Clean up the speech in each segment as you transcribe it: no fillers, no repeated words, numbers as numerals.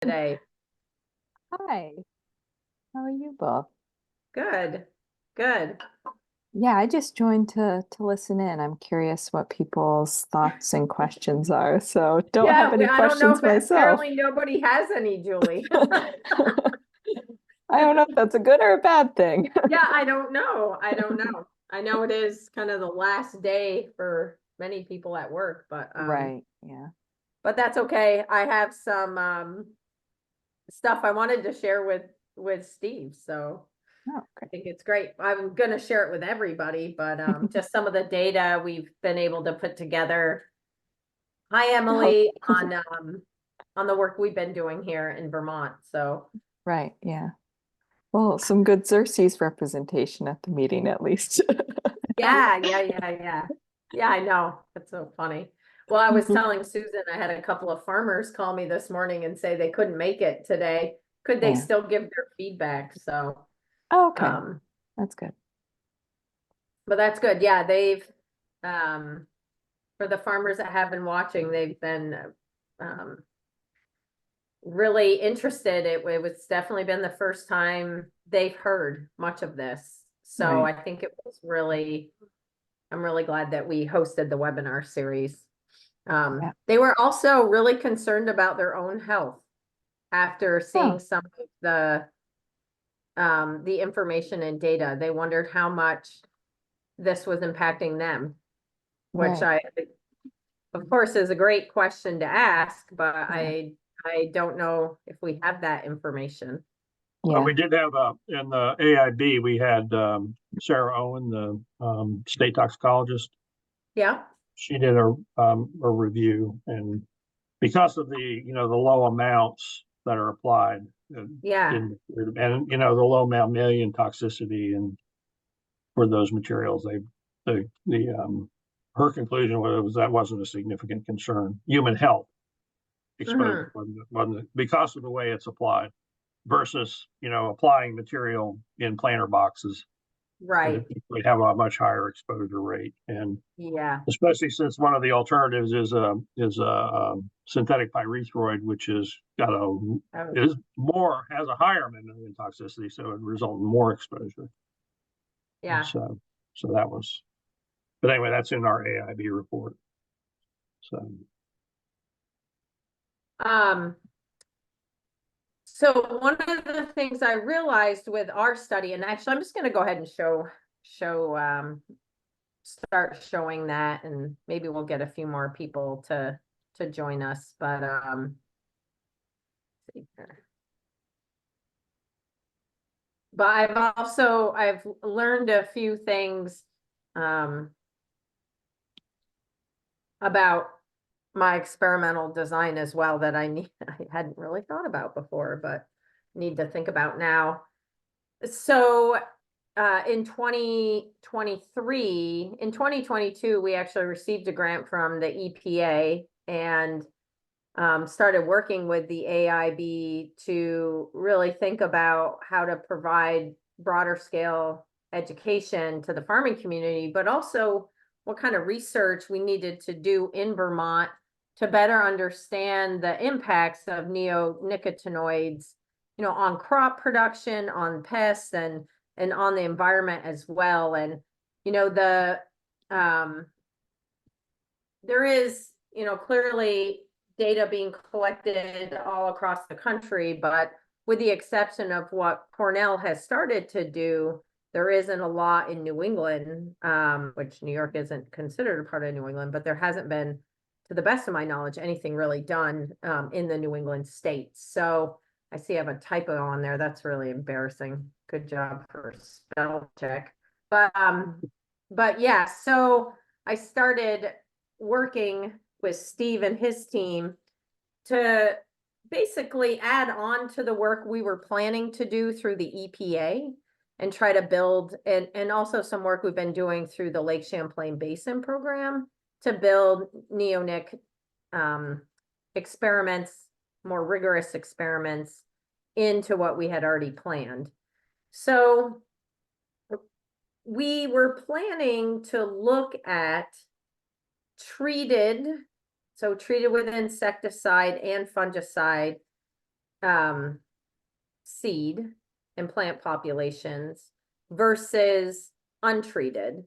Today. Hi, how are you both? Good, good. Yeah, I just joined to listen in. I'm curious what people's thoughts and questions are. So don't have Yeah, any I don't know questions if myself. apparently nobody has any, Julie. I don't know if that's a good or a bad thing. Yeah, I don't know. I don't know. I know it is kind of the last day for many people at work, Right, yeah. but that's okay. I have some stuff I wanted to share with Steve, so Oh, I great. think it's great. I'm gonna share it with everybody, but just some of the data we've been able to put together. Hi, Oh, Emily, on the work we've been doing here in Vermont. So right, yeah. Well, some good Xerces representation at the meeting at least. yeah. Yeah, I know. That's so funny. Well, I was telling Susan, I had a couple of farmers call me this morning and say they couldn't make it today. Could they Yeah. still give their feedback? So, Oh, okay. um, That's good. but that's good. Yeah, um, for the farmers that have been watching, they've been, um, really interested. It was definitely been the first time they've heard much of this. So Right. I think it was really, I'm really glad that we hosted the webinar series. Yeah. They were also really concerned about their own health after seeing Oh, some of the information and data. They wondered how much this was impacting them, which right. of course, is a great question to ask, but Yeah. I don't know if we have that information. Well, Yeah. we did have in the AIB, we had Sarah Owen, the state toxicologist. Yeah. She did a review, and because of the low amounts that are applied Yeah. and the low mammalian toxicity and for those materials, the her conclusion was that wasn't a significant concern. Human health exposure Mhm. wasn't because of the way it's applied versus applying material in planter boxes that Right. we have a much higher exposure rate, and Yeah. especially since one of the alternatives is a synthetic pyrethroid, which is got a Oh, is more has a higher mammalian toxicity, so it results in more exposure. And yeah. so that was, but anyway, that's in our AIB report. So Um, so one of the things I realized with our study, and actually I'm just going to go ahead and start showing that, and maybe we'll get a few more people to join us. But let's see here. But I've learned a few things about my experimental design as well that I hadn't really thought about before, but need to think about now. So in 2023, in 2022, we actually received a grant from the EPA and started working with the AIB to really think about how to provide broader scale education to the farming community, but also what kind of research we needed to do in Vermont to better understand the impacts of neonicotinoids, on crop production, on pests, and on the environment as well. And the there is, clearly data being collected all across the country, but with the exception of what Cornell has started to do, there isn't a lot in New England, which New York isn't considered a part of New England, but there hasn't been, to the best of my knowledge, anything really done in the New England states. So I see I have a typo on there. That's really embarrassing. Good job for spell check. But yeah, so I started working with Steve and his team to basically add on to the work we were planning to do through the EPA and try to build, and also some work we've been doing through the Lake Champlain Basin program to build neonic experiments, more rigorous experiments into what we had already planned. So we were planning to look at treated with insecticide and fungicide seed and plant populations versus untreated.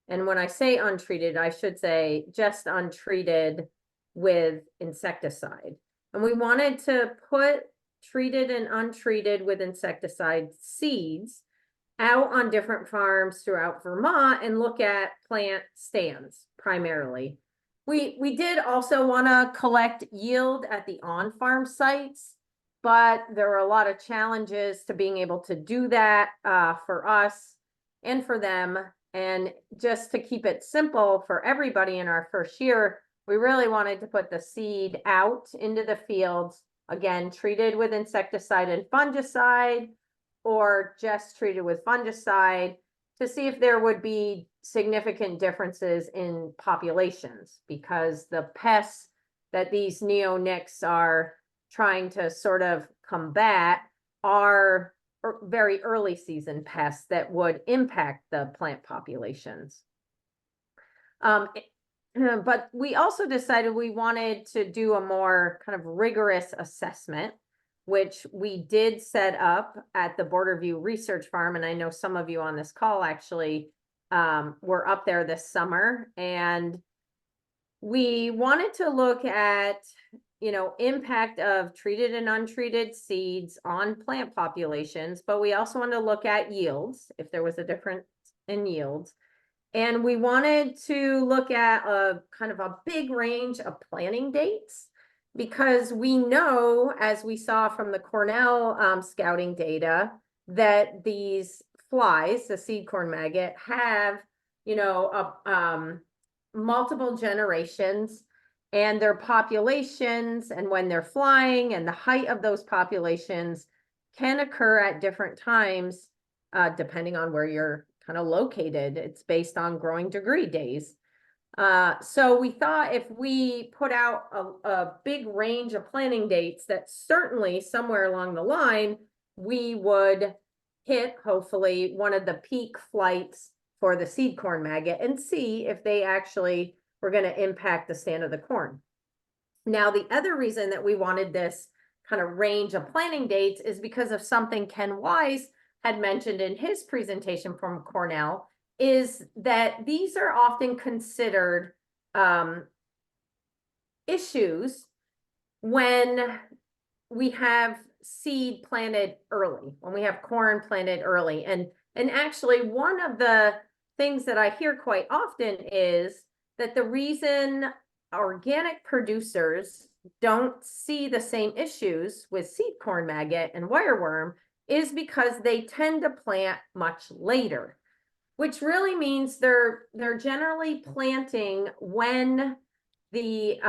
And when I say untreated, I should say just untreated with insecticide. And we wanted to put treated and untreated with insecticide seeds out on different farms throughout Vermont and look at plant stands primarily. We did also want to collect yield at the on-farm sites, but there were a lot of challenges to being able to do that for us and for them. And just to keep it simple for everybody in our first year, we really wanted to put the seed out into the fields, again, treated with insecticide and fungicide, or just treated with fungicide, to see if there would be significant differences in populations, because the pests that these neonics are trying to sort of combat are very early season pests that would impact the plant populations. But we also decided we wanted to do a more kind of rigorous assessment, which we did set up at the Borderview Research Farm. And I know some of you on this call actually were up there this summer. And we wanted to look at, impact of treated and untreated seeds on plant populations, but we also wanted to look at yields, if there was a difference in yields. And we wanted to look at a kind of a big range of planting dates, because we know, as we saw from the Cornell scouting data, that these flies, the seed corn maggot, have, multiple generations, and their populations, and when they're flying, and the height of those populations can occur at different times, depending on where you're kind of located. It's based on growing degree days. So we thought if we put out a big range of planting dates, that certainly somewhere along the line, we would hit, hopefully, one of the peak flights for the seed corn maggot and see if they actually were going to impact the stand of the corn. Now, the other reason that we wanted this kind of range of planting dates is because of something Ken Wise had mentioned in his presentation from Cornell, is that these are often considered issues when we have seed planted early, when we have corn planted early. And actually, one of the things that I hear quite often is that the reason organic producers don't see the same issues with seed corn maggot and wireworm is because they tend to plant much later, which really means they're generally planting when the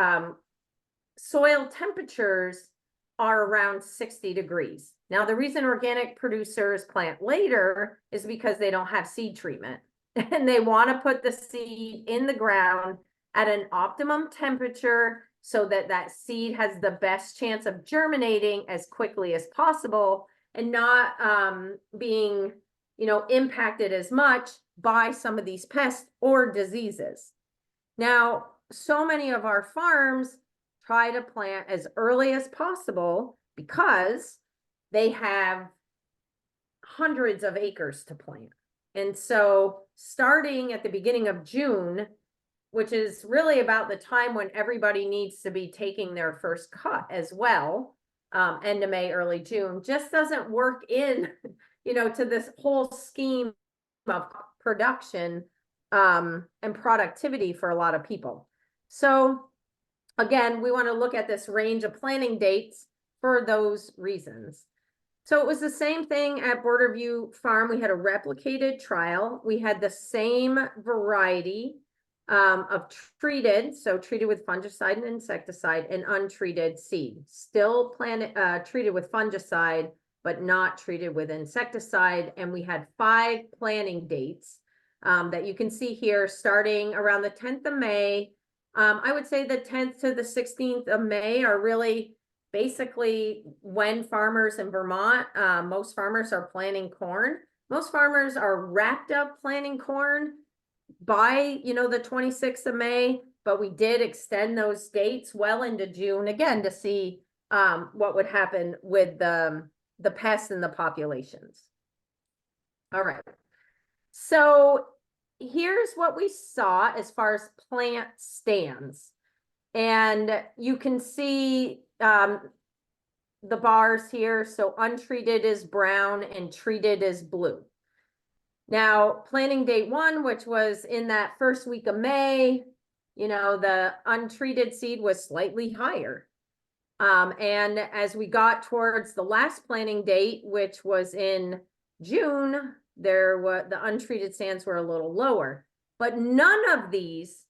soil temperatures are around 60 degrees. Now, the reason organic producers plant later is because they don't have seed treatment, and they want to put the seed in the ground at an optimum temperature so that that seed has the best chance of germinating as quickly as possible, and not being, impacted as much by some of these pests or diseases. Now, so many of our farms try to plant as early as possible because they have hundreds of acres to plant. And so starting at the beginning of June, which is really about the time when everybody needs to be taking their first cut as well, end of May, early June, just doesn't work in, to this whole scheme of production and productivity for a lot of people. So again, we want to look at this range of planting dates for those reasons. So it was the same thing at Borderview Farm. We had a replicated trial. We had the same variety of treated, so treated with fungicide and insecticide, and untreated seed. Still treated with fungicide, but not treated with insecticide. And we had 5 planting dates that you can see here, starting around the 10th of May. I would say the 10th to the 16th of May are really basically when farmers in Vermont, most farmers are planting corn. Most farmers are wrapped up planting corn by, the 26th of May, but we did extend those dates well into June, again, to see what would happen with the pests and the populations. All right. So here's what we saw as far as plant stands. And you can see the bars here. So untreated is brown and treated is blue. Now, planting date 1, which was in that first week of May, you know, the untreated seed was slightly higher. And as we got towards the last planting date, which was in June, the untreated stands were a little lower, but none of these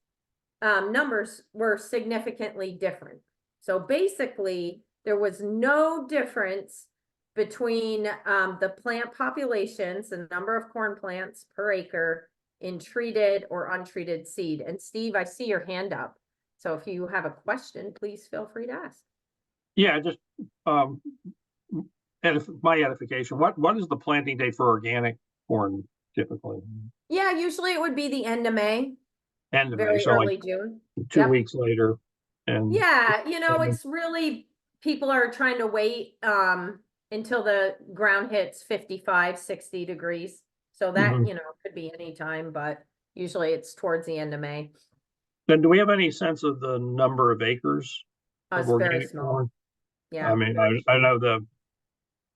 numbers were significantly different. So basically, there was no difference between the plant populations, the number of corn plants per acre in treated or untreated seed. And Steve, I see your hand up. So if you have a question, please feel free to ask. Yeah, just my edification. What is the planting date for organic corn typically? Yeah, usually it would be the end of May, End of May, very so early like June. 2 Yep. weeks later. And Yeah, you know, and- it's really, people are trying to wait until the ground hits 55, 60 degrees. So that, Mhm. you know, could be any time, but usually it's towards the end of May. Then do we have any sense of the number of acres of It's very organic small. corn? Yeah. I mean, I know the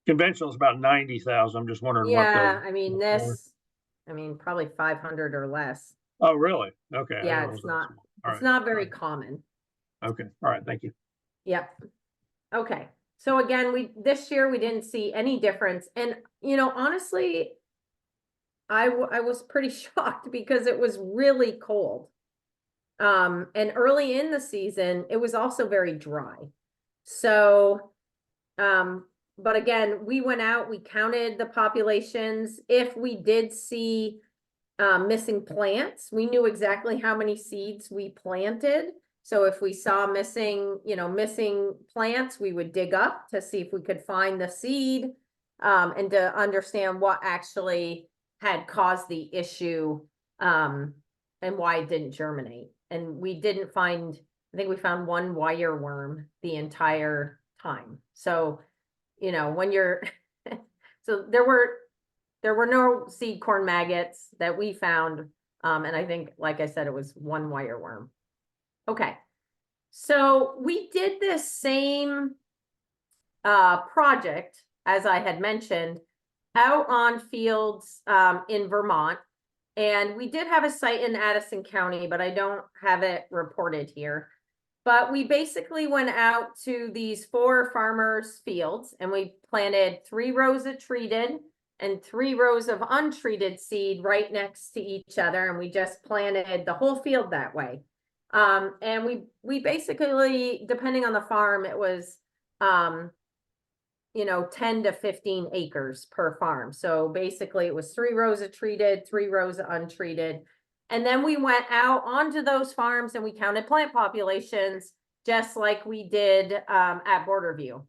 conventional is about 90,000. I'm just wondering what Yeah, the. I mean, probably 500 or less. Oh, really? Okay. I Yeah, didn't know it it's was that not, small. All it's right. not All very right. common. Okay. All right. Thank you. Yep. Okay. So again, this year we didn't see any difference. And, you know, honestly, I was pretty shocked because it was really cold. And early in the season, it was also very dry. So, but again, we went out, we counted the populations. If we did see missing plants, we knew exactly how many seeds we planted. So if we saw missing plants, we would dig up to see if we could find the seed, and to understand what actually had caused the issue, and why it didn't germinate. And we didn't find, I think we found one wire worm the entire time. So, you know, when you're, so there were no seed corn maggots that we found. And I think, like I said, it was one wire worm. Okay. So we did this same project, as I had mentioned, out on fields in Vermont. And we did have a site in Addison County, but I don't have it reported here. But we basically went out to these 4 farmers' fields and we planted 3 rows of treated and 3 rows of untreated seed right next to each other. And we just planted the whole field that way. And we basically, depending on the farm, it was, you know, 10 to 15 acres per farm. So basically it was 3 rows of treated, 3 rows of untreated. And then we went out onto those farms and we counted plant populations, just like we did at Borderview.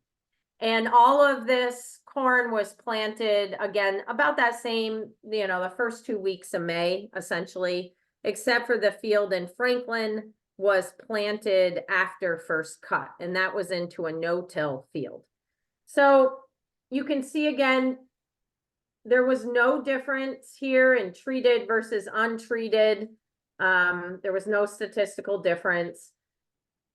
And all of this corn was planted, again, about that same, you know, the first 2 weeks of May, essentially, except for the field in Franklin was planted after first cut. And that was into a no-till field. So you can see again, there was no difference here in treated versus untreated. There was no statistical difference.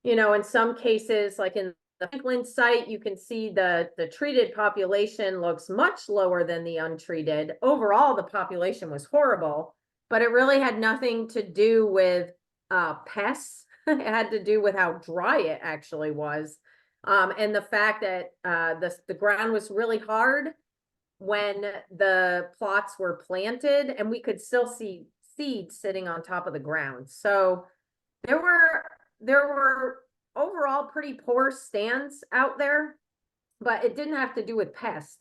You know, in some cases, like in the Franklin site, you can see the treated population looks much lower than the untreated. Overall, the population was horrible, but it really had nothing to do with pests. It had to do with how dry it actually was. And the fact that the ground was really hard when the plots were planted, and we could still see seeds sitting on top of the ground. So there were overall pretty poor stands out there, but it didn't have to do with pests.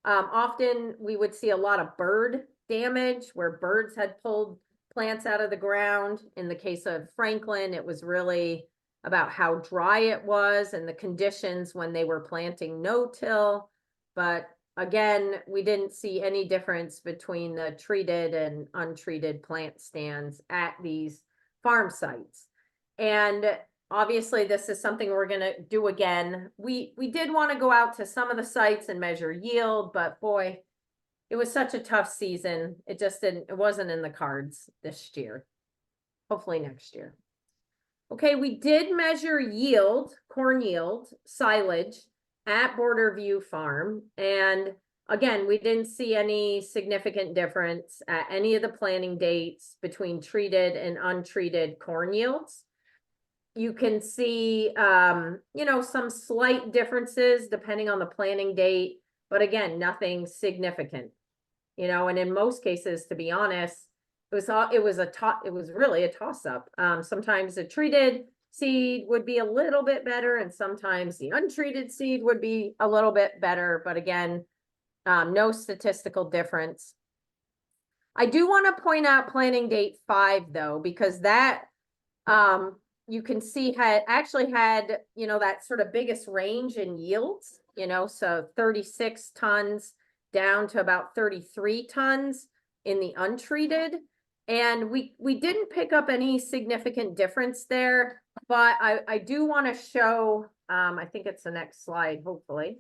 Often we would see a lot of bird damage where birds had pulled plants out of the ground. In the case of Franklin, it was really about how dry it was and the conditions when they were planting no-till. But again, we didn't see any difference between the treated and untreated plant stands at these farm sites. And obviously this is something we're gonna do again. We did want to go out to some of the sites and measure yield, but boy, it was such a tough season. It just it wasn't in the cards this year. Hopefully next year. Okay, we did measure yield, corn yield, silage at Border View Farm. And again, we didn't see any significant difference at any of the planting dates between treated and untreated corn yields. You can see, you know, some slight differences depending on the planting date, but again, nothing significant, you know, and in most cases, to be honest, it was really a toss up. Sometimes the treated seed would be a little bit better, and sometimes the untreated seed would be a little bit better, but again, no statistical difference. I do want to point out planting date 5 though, because that you can see actually had, you know, that sort of biggest range in yields, you know, so 36 tons down to about 33 tons in the untreated. And we didn't pick up any significant difference there, but I do want to show, I think it's the next slide, hopefully,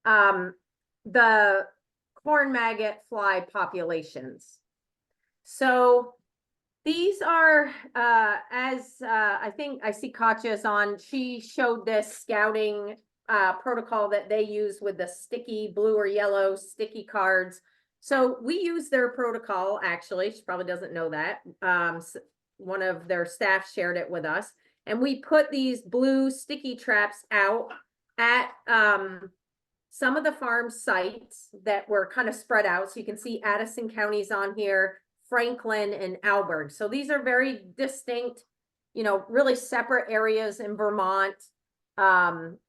the corn maggot fly populations. So these are, I think I see Katja's on, she showed this scouting protocol that they use with the sticky blue or yellow sticky cards. So we use their protocol, actually. She probably doesn't know that. One of their staff shared it with us. And we put these blue sticky traps out at some of the farm sites that were kind of spread out. So you can see Addison County's on here, Franklin and Alberg. So these are very distinct, you know, really separate areas in Vermont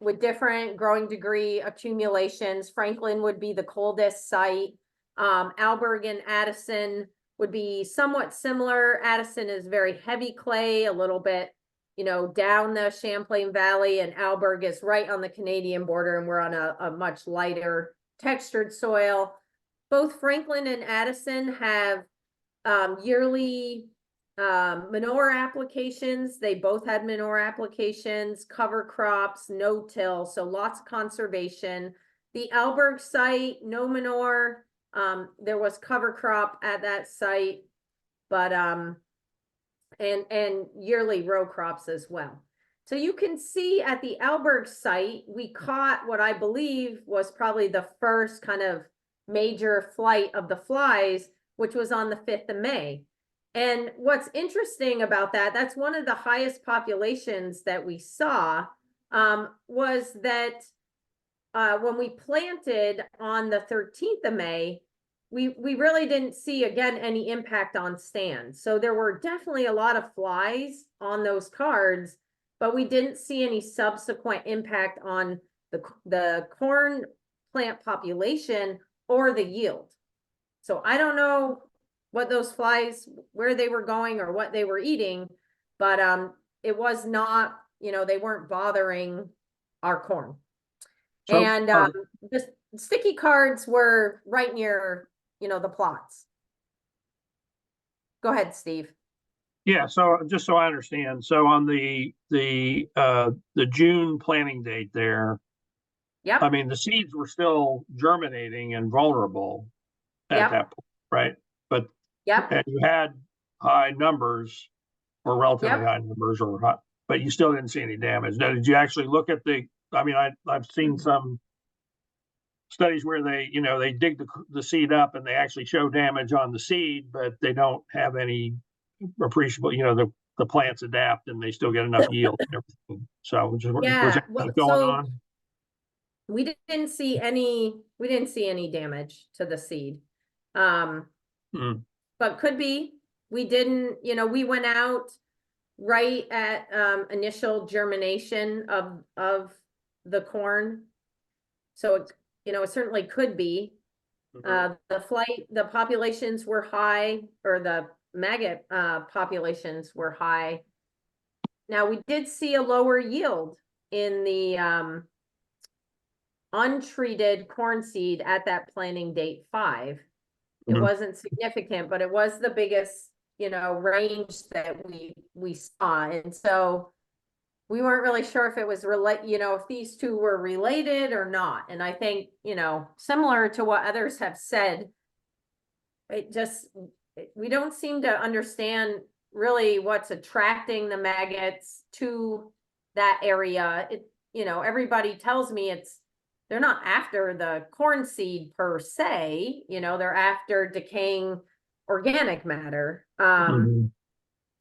with different growing degree accumulations. Franklin would be the coldest site. Alberg and Addison would be somewhat similar. Addison is very heavy clay, a little bit, you know, down the Champlain Valley, and Alberg is right on the Canadian border, and we're on a much lighter textured soil. Both Franklin and Addison have yearly manure applications. They both had manure applications, cover crops, no-till, so lots of conservation. The Alberg site, no manure. There was cover crop at that site, but and yearly row crops as well. So you can see at the Alberg site, we caught what I believe was probably the first kind of major flight of the flies, which was on the 5th of May. And what's interesting about that, that's one of the highest populations that we saw, was that when we planted on the 13th of May, we really didn't see, again, any impact on stands. So there were definitely a lot of flies on those cards, but we didn't see any subsequent impact on the corn plant population or the yield. So I don't know what those flies, where they were going or what they were eating, but it was not, you know, they weren't bothering our corn. So, and the sticky cards were right near, you know, the plots. Go ahead, Steve. Yeah, so just so I understand, so on the June planting date there, yep. I mean, the seeds were still germinating and vulnerable at that point, right? But and you had high numbers, or relatively high numbers, or high, but you still didn't see any damage. Now, did you actually look at the? I mean, I've seen some studies where they, you know, they dig the seed up and they actually show damage on the seed, but they don't have any appreciable, you know, the plants adapt and they still get enough yield and everything. So was that going on? We didn't see any damage to the seed. But could be. We didn't, you know, we went out right at initial germination of the corn. So it, you know, it certainly could be. The populations were high, or the maggot populations were high. Now we did see a lower yield in the untreated corn seed at that planting date 5. It wasn't significant, but it was the biggest, you know, range that we saw. And so we weren't really sure if it was if these two were related or not. And I think, similar to what others have said, we don't seem to understand really what's attracting the maggots to that area. Everybody tells me they're not after the corn seed per se, they're after decaying organic matter. Mhm.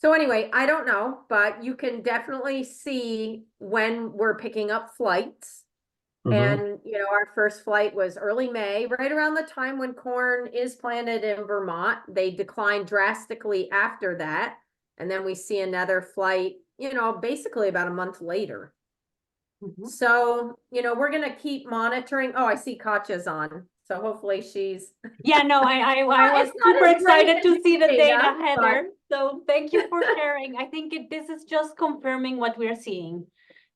So anyway, I don't know, but you can definitely see when we're picking up flights. Mhm. And, our first flight was early May, right around the time when corn is planted in Vermont. They decline drastically after that. And then we see another flight, basically about a month later. Mhm. So, we're going to keep monitoring. Oh, I see Katya's on. So hopefully she's. Yeah, no, I was It's not super as great excited to as see the data, data, but- Heather. So thank you for sharing. I think this is just confirming what we're seeing,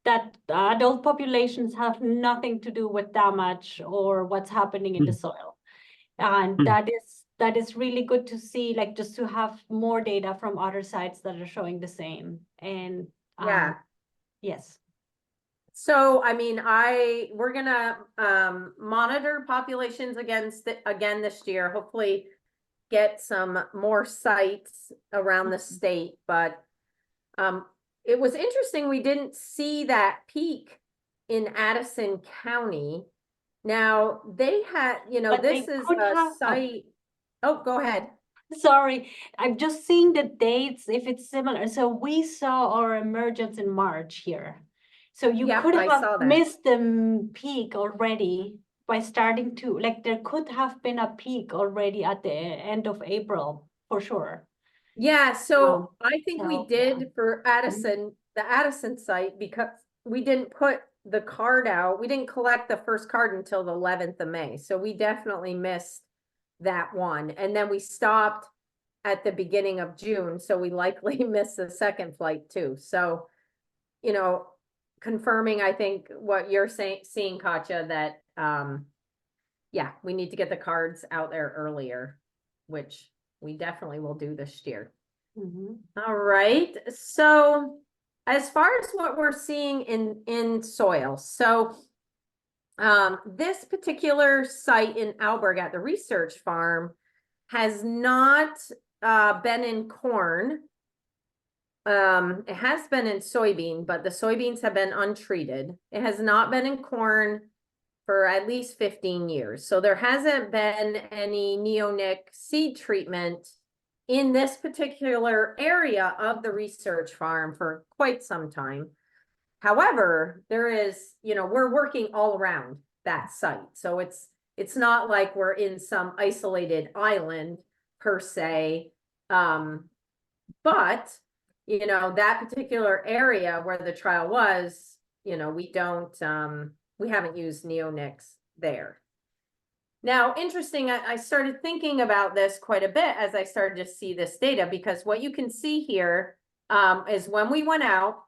that adult populations have nothing to do with damage or what's happening in the soil. And Hmm. that is really good to see, like just to have more data from other sites that are showing the same. And Yeah. yes. So, I mean, we're gonna monitor populations again this year, hopefully get some more sites around the state, but it was interesting, we didn't see that peak in Addison County. Now, they had, But this they is could a have- site. Oh, go ahead. Sorry, I'm just seeing the dates, if it's similar. So we saw our emergence in March here. So you Yep, could I saw have that. missed the peak already by starting to, like there could have been a peak already at the end of April, for sure. Yeah, so I think so, we did for Addison, the Addison site, because we didn't put the card out. We didn't collect the first card until the 11th of May. So we definitely missed that one. And then we stopped at the beginning of June. So we likely missed the second flight too. So, confirming, I think what you're seeing, Katya, that, yeah, we need to get the cards out there earlier, which we definitely will do this year. Mhm. All right, so as far as what we're seeing in soil, so this particular site in Alberg at the research farm has not been in corn. It has been in soybean, but the soybeans have been untreated. It has not been in corn for at least 15 years. So there hasn't been any neonic seed treatment in this particular area of the research farm for quite some time. However, there is, we're working all around that site. So it's not like we're in some isolated island per se. But, that particular area where the trial was, we haven't used neonics there. Now, interesting, I started thinking about this quite a bit as I started to see this data, because what you can see here is when we went out,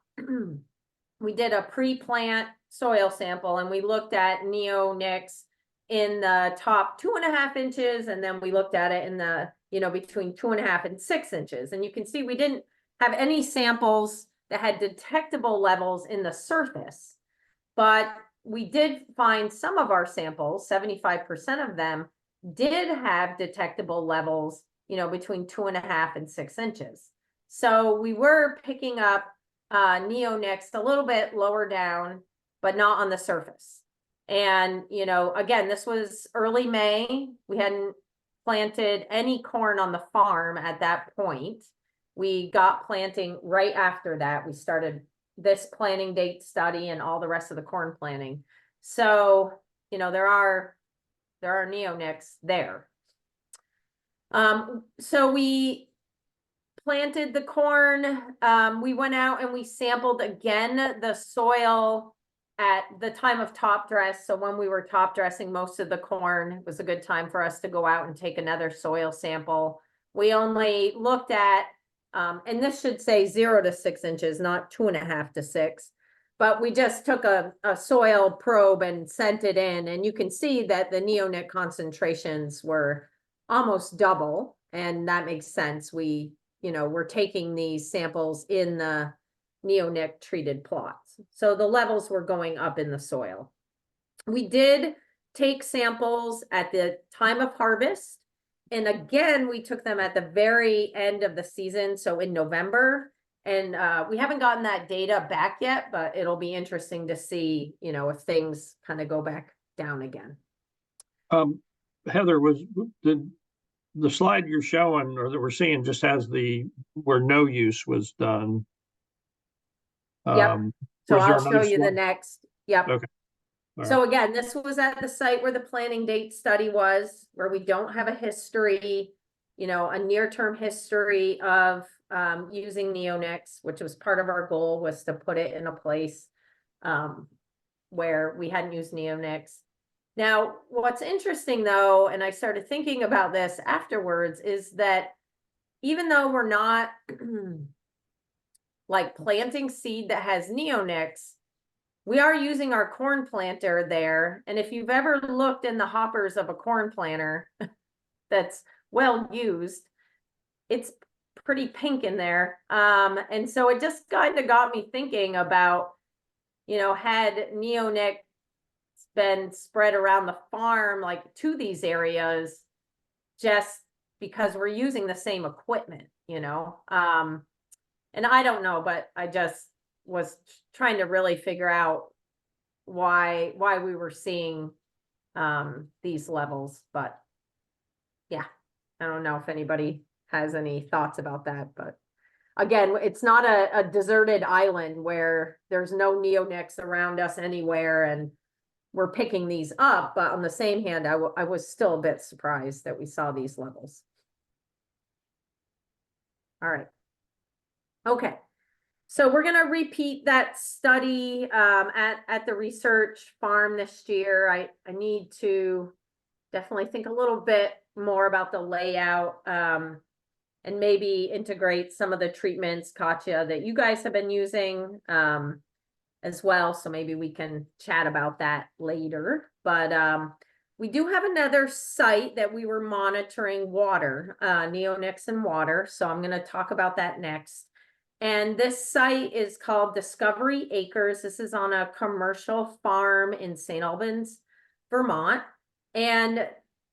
we did a pre-plant soil sample and we looked at neonics in the top 2.5 inches, and then we looked at it in the, between 2.5 and 6 inches. And you can see we didn't have any samples that had detectable levels in the surface, but we did find some of our samples, 75% of them did have detectable levels, between 2.5 and 6 inches. So we were picking up neonics a little bit lower down, but not on the surface. And, again, this was early May. We hadn't planted any corn on the farm at that point. We got planting right after that. We started this planting date study and all the rest of the corn planting. So, there are neonics there. So we planted the corn. We went out and we sampled again the soil at the time of top dress. So when we were top dressing most of the corn, it was a good time for us to go out and take another soil sample. We only looked at, and this should say 0 to 6 inches, not 2.5 to 6. But we just took a soil probe and sent it in, and you can see that the neonic concentrations were almost double, and that makes sense. We're taking these samples in the neonic treated plots. So the levels were going up in the soil. We did take samples at the time of harvest. And again, we took them at the very end of the season, so in November. And we haven't gotten that data back yet, but it'll be interesting to see, you know, if things kind of go back down again. Heather, the slide you're showing or that we're seeing just has where no use was done. Yep. So Was there I'll show another you the slide? next. Yep. Okay. All So right. again, this was at the site where the planting date study was, where we don't have a history, you know, a near-term history of using neonics, which was part of our goal, was to put it in a place where we hadn't used neonics. Now, what's interesting though, and I started thinking about this afterwards, is that even though we're not like planting seed that has neonics, we are using our corn planter there. And if you've ever looked in the hoppers of a corn planter that's well used, it's pretty pink in there. And so it just kind of got me thinking about, you know, had neonics been spread around the farm, like to these areas, just because we're using the same equipment, you know? And I don't know, but I just was trying to really figure out why we were seeing these levels. But yeah, I don't know if anybody has any thoughts about that. But again, it's not a deserted island where there's no neonics around us anywhere and we're picking these up. But on the same hand, I was still a bit surprised that we saw these levels. All right. Okay. So we're going to repeat that study at the research farm this year. I need to definitely think a little bit more about the layout and maybe integrate some of the treatments, Katya, that you guys have been using as well. So maybe we can chat about that later. But we do have another site that we were monitoring water, neonics and water. So I'm going to talk about that next. And this site is called Discovery Acres. This is on a commercial farm in St. Albans, Vermont. And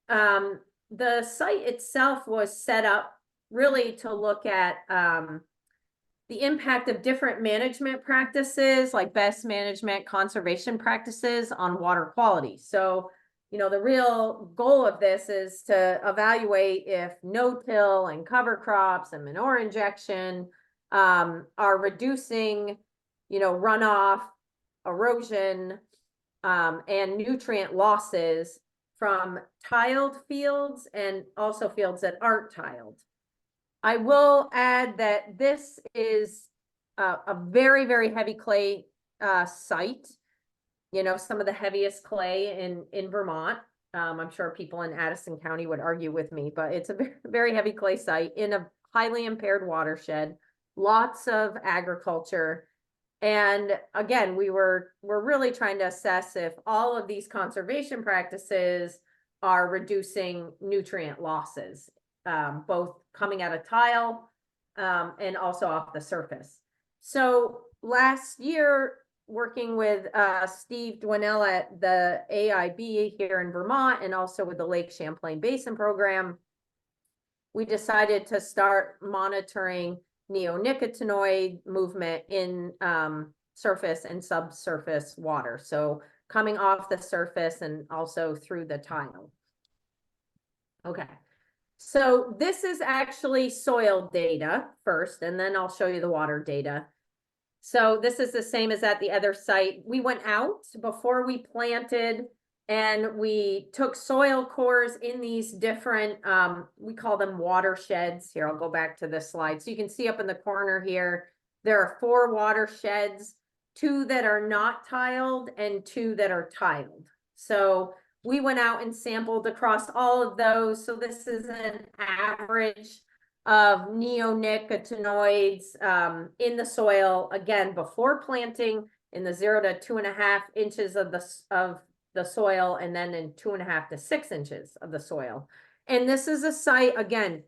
the site itself was set up really to look at the impact of different management practices, like best management conservation practices on water quality. So, you know, the real goal of this is to evaluate if no-till and cover crops and manure injection are reducing, you know, runoff, erosion, and nutrient losses from tiled fields and also fields that aren't tiled. I will add that this is a very, very heavy clay site, you know, some of the heaviest clay in Vermont. I'm sure people in Addison County would argue with me, but it's a very heavy clay site in a highly impaired watershed. Lots of agriculture. And again, we're really trying to assess if all of these conservation practices are reducing nutrient losses, both coming out of tile and also off the surface. So last year, working with Steve Dwinell at the AIB here in Vermont and also with the Lake Champlain Basin program, we decided to start monitoring neonicotinoid movement in surface and subsurface water. So coming off the surface and also through the tile. Okay. So this is actually soil data first, and then I'll show you the water data. So this is the same as at the other site. We went out before we planted and we took soil cores in these different, we call them watersheds. Here, I'll go back to this slide. So you can see up in the corner here, there are 4 watersheds, 2 that are not tiled and 2 that are tiled. So we went out and sampled across all of those. So this is an average of neonicotinoids in the soil, again, before planting in the 0 to 2.5 inches of the soil, and then in 2.5 to 6 inches of the soil. And this is a site, again,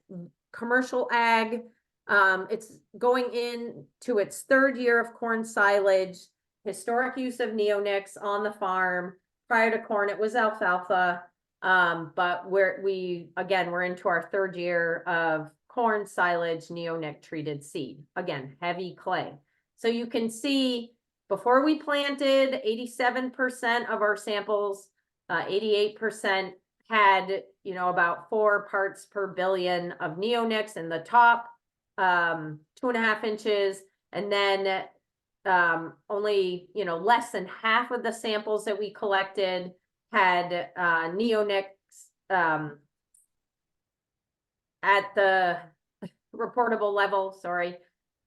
commercial ag, It's going into its third year of corn silage, historic use of neonics on the farm. Prior to corn, it was alfalfa. But we're into our third year of corn silage neonic treated seed. Again, heavy clay. So you can see before we planted, 87% of our samples, 88% had, about 4 parts per billion of neonics in the top 2.5 inches, and then only less than half of the samples that we collected had neonics at the reportable level, sorry.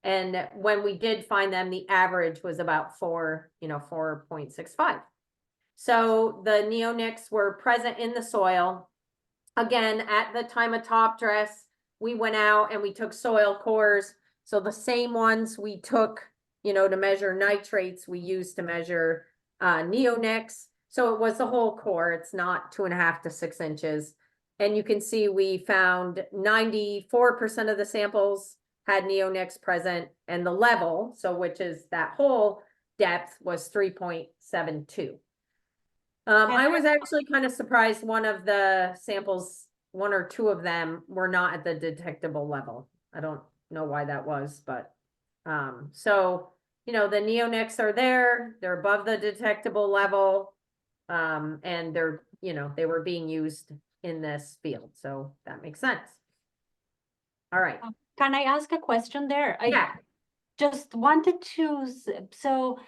And when we did find them, the average was about 4.65. So the neonics were present in the soil. Again, at the time of top dress, we went out and we took soil cores. So the same ones we took, to measure nitrates, we used to measure neonics. So it was the whole core. It's not 2.5 to 6 inches. And you can see we found 94% of the samples had neonics present, and the level, which is that whole depth, was 3.72. I was actually kind of surprised one of the samples, 1 or 2 of them, were not at the detectable level. I don't know why that was, but the neonics are there, they're above the detectable level, and they're, they were being used in this field, so that makes sense. All right. Can I ask a question there? Yeah. I just wanted to, so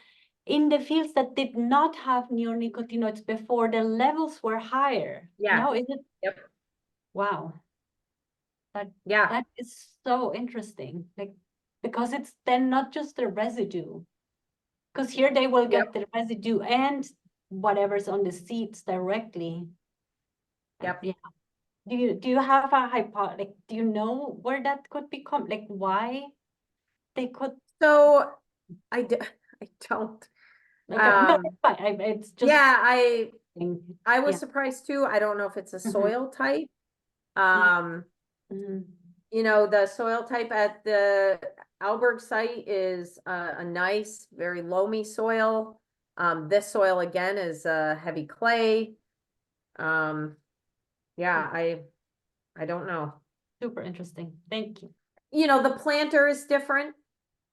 in the fields that did not have neonicotinoids before, the levels were higher. Yeah. Now is it? Yep. Wow. Yeah. That is so interesting. Like, because it's then not just the residue. Because here they will get the residue and whatever's on the seeds directly. Yep. Yeah. Do you have a like, do you know where that could become, like why they could? So I don't. Okay, no, it's fine. It's just, Yeah, I was yeah. surprised too. I don't know if it's a Mhm. soil type. Mhm. The soil type at the Alberg site is a nice, very loamy soil. This soil again is heavy clay. Yeah, I don't know. Super interesting. Thank you. The planter is different.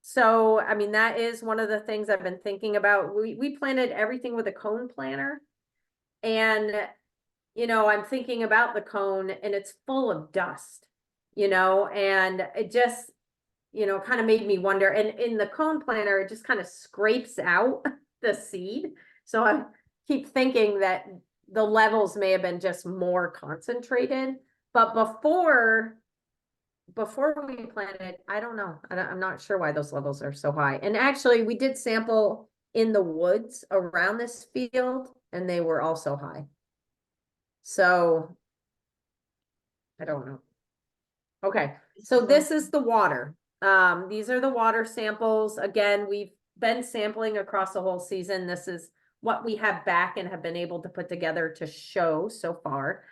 So, I mean, that is one of the things I've been thinking about. We planted everything with a cone planter. And, I'm thinking about the cone and it's full of dust, and it just, kind of made me wonder. And in the cone planter, it just kind of scrapes out the seed. So I keep thinking that the levels may have been just more concentrated. But before we planted, I don't know. I'm not sure why those levels are so high. And actually, we did sample in the woods around this field, and they were also high. So I don't know. Okay, so this is the water. These are the water samples. Again, we've been sampling across the whole season. This is what we have back and have been able to put together to show so far.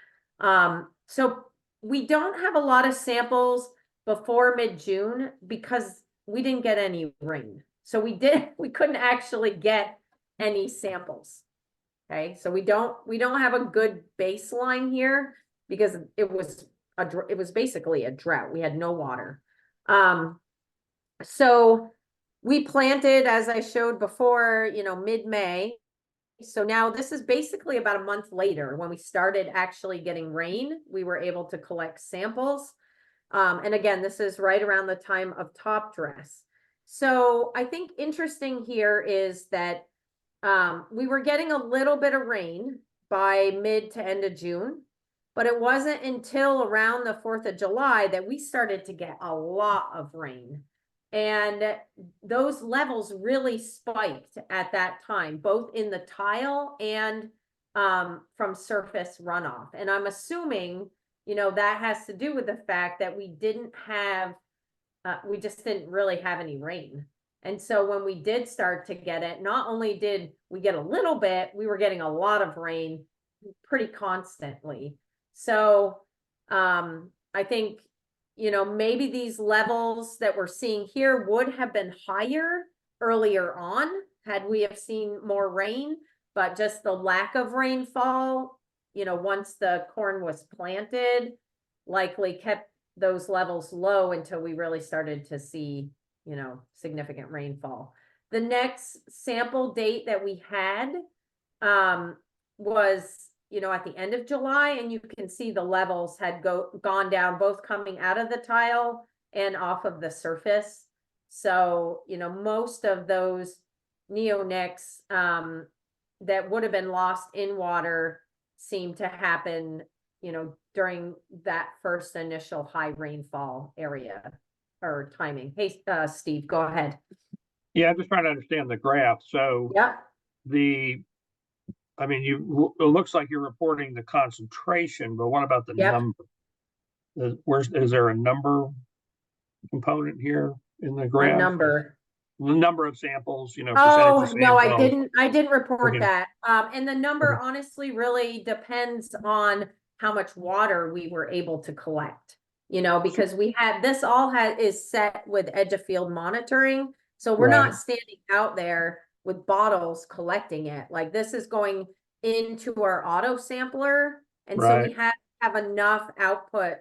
So we don't have a lot of samples before mid-June because we didn't get any rain. So we couldn't actually get any samples. Okay, so we don't have a good baseline here because it was basically a drought. We had no water. So we planted, as I showed before, mid-May. So now this is basically about a month later when we started actually getting rain. We were able to collect samples. And again, this is right around the time of top dress. So I think interesting here is that we were getting a little bit of rain by mid to end of June, but it wasn't until around the 4th of July that we started to get a lot of rain. And those levels really spiked at that time, both in the tile and from surface runoff. And I'm assuming, that has to do with the fact that we just didn't really have any rain. And so when we did start to get it, not only did we get a little bit, we were getting a lot of rain pretty constantly. So I think, you know, maybe these levels that we're seeing here would have been higher earlier on had we have seen more rain, but just the lack of rainfall, you know, once the corn was planted, likely kept those levels low until we really started to see, you know, significant rainfall. The next sample date that we had was, you know, at the end of July, and you can see the levels had gone down, both coming out of the tile and off of the surface. So, you know, most of those neonics that would have been lost in water seem to happen, you know, during that first initial high rainfall area or timing. Hey, Steve, go ahead. Yeah, I'm just trying to understand the graph. So Yeah. I mean, it looks like you're reporting the concentration, but what about the Yep. number? Is there a number component here in the A graph? number. The number of samples, you know, percentage Oh, of no, samples. I didn't report Okay. that. And the number Okay. honestly really depends on how much water we were able to collect. You know, because we had, this all is set with edge of field monitoring. So we're Right. not standing out there with bottles collecting it. Like this is going into our auto sampler. And so we Right. have enough output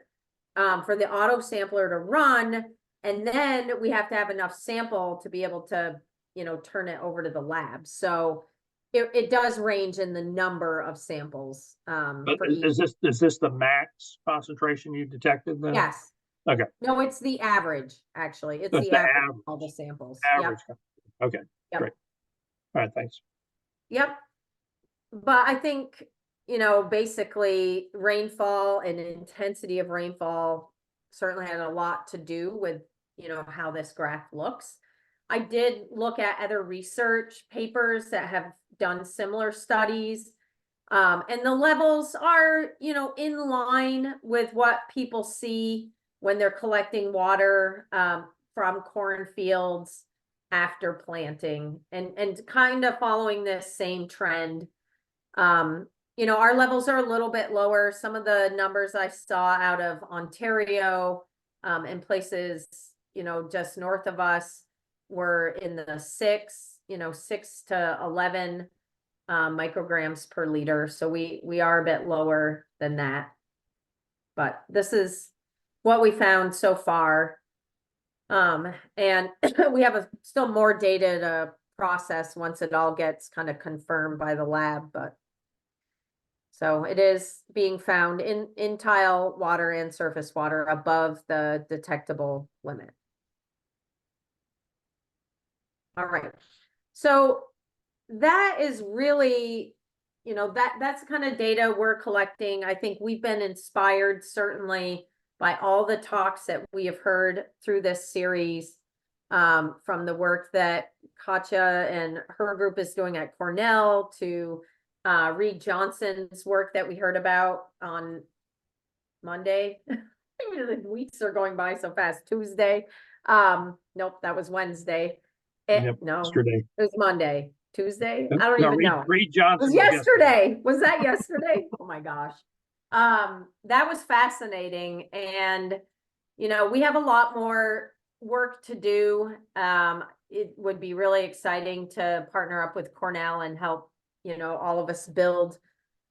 for the auto sampler to run. And then we have to have enough sample to be able to, you know, turn it over to the lab. So it does range in the number of samples. But For each. is this the max concentration you detected then? Yes. Okay. No, it's the average, actually. It's That's the the average average. of all the samples. Average. Yep. Okay. Yep. Great. All right. Thanks. Yep. But I think, you know, basically rainfall and intensity of rainfall certainly had a lot to do with, you know, how this graph looks. I did look at other research papers that have done similar studies. And the levels are, you know, in line with what people see when they're collecting water from cornfields after planting, and kind of following this same trend. You know, our levels are a little bit lower. Some of the numbers I saw out of Ontario and places, you know, just north of us were in the 6 to 11 micrograms per liter. So we are a bit lower than that. But this is what we found so far. And we have still more data to process once it all gets kind of confirmed by the lab, but so it is being found in tile water and surface water above the detectable limit. All right. So that is really, you know, that's the kind of data we're collecting. I think we've been inspired certainly by all the talks that we have heard through this series, from the work that Katja and her group is doing at Cornell to Reed Johnson's work that we heard about on Monday. The weeks are going by so fast. Tuesday. Nope, that was Wednesday. Yep, No, yesterday. it was Monday. Tuesday? I don't No, even know. Reed It Johnson was was yesterday. Was that yesterday? Oh my gosh. That was fascinating. And, you know, we have a lot more work to do. It would be really exciting to partner up with Cornell and help, you know, all of us build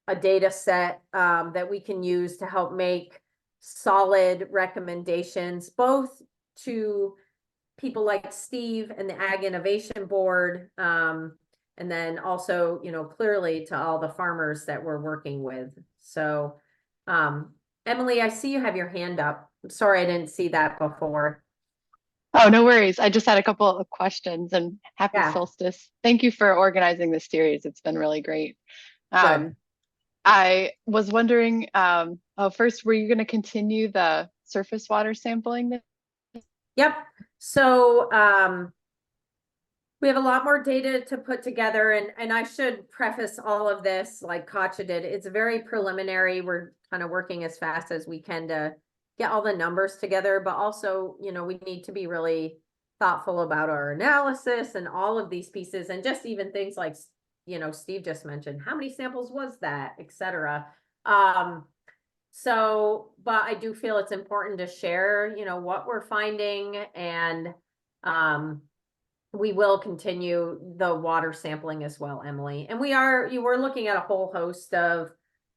a data set that we can use to help make solid recommendations, both to people like Steve and the Ag Innovation Board, and then also, you know, clearly to all the farmers that we're working with. So, Emily, I see you have your hand up. I'm sorry I didn't see that before. Oh, no worries. I just had a couple of questions, and happy Yeah. solstice. Thank you for organizing this series. It's been really great. Good. I was wondering, first, were you going to continue the surface water sampling? Yep. So we have a lot more data to put together, and I should preface all of this like Katja did. It's very preliminary. We're kind of working as fast as we can to get all the numbers together, but also, you know, we need to be really thoughtful about our analysis and all of these pieces, and just even things like, you know, Steve just mentioned, how many samples was that, et cetera. So, but I do feel it's important to share, what we're finding, and we will continue the water sampling as well, Emily. And you were looking at a whole host of,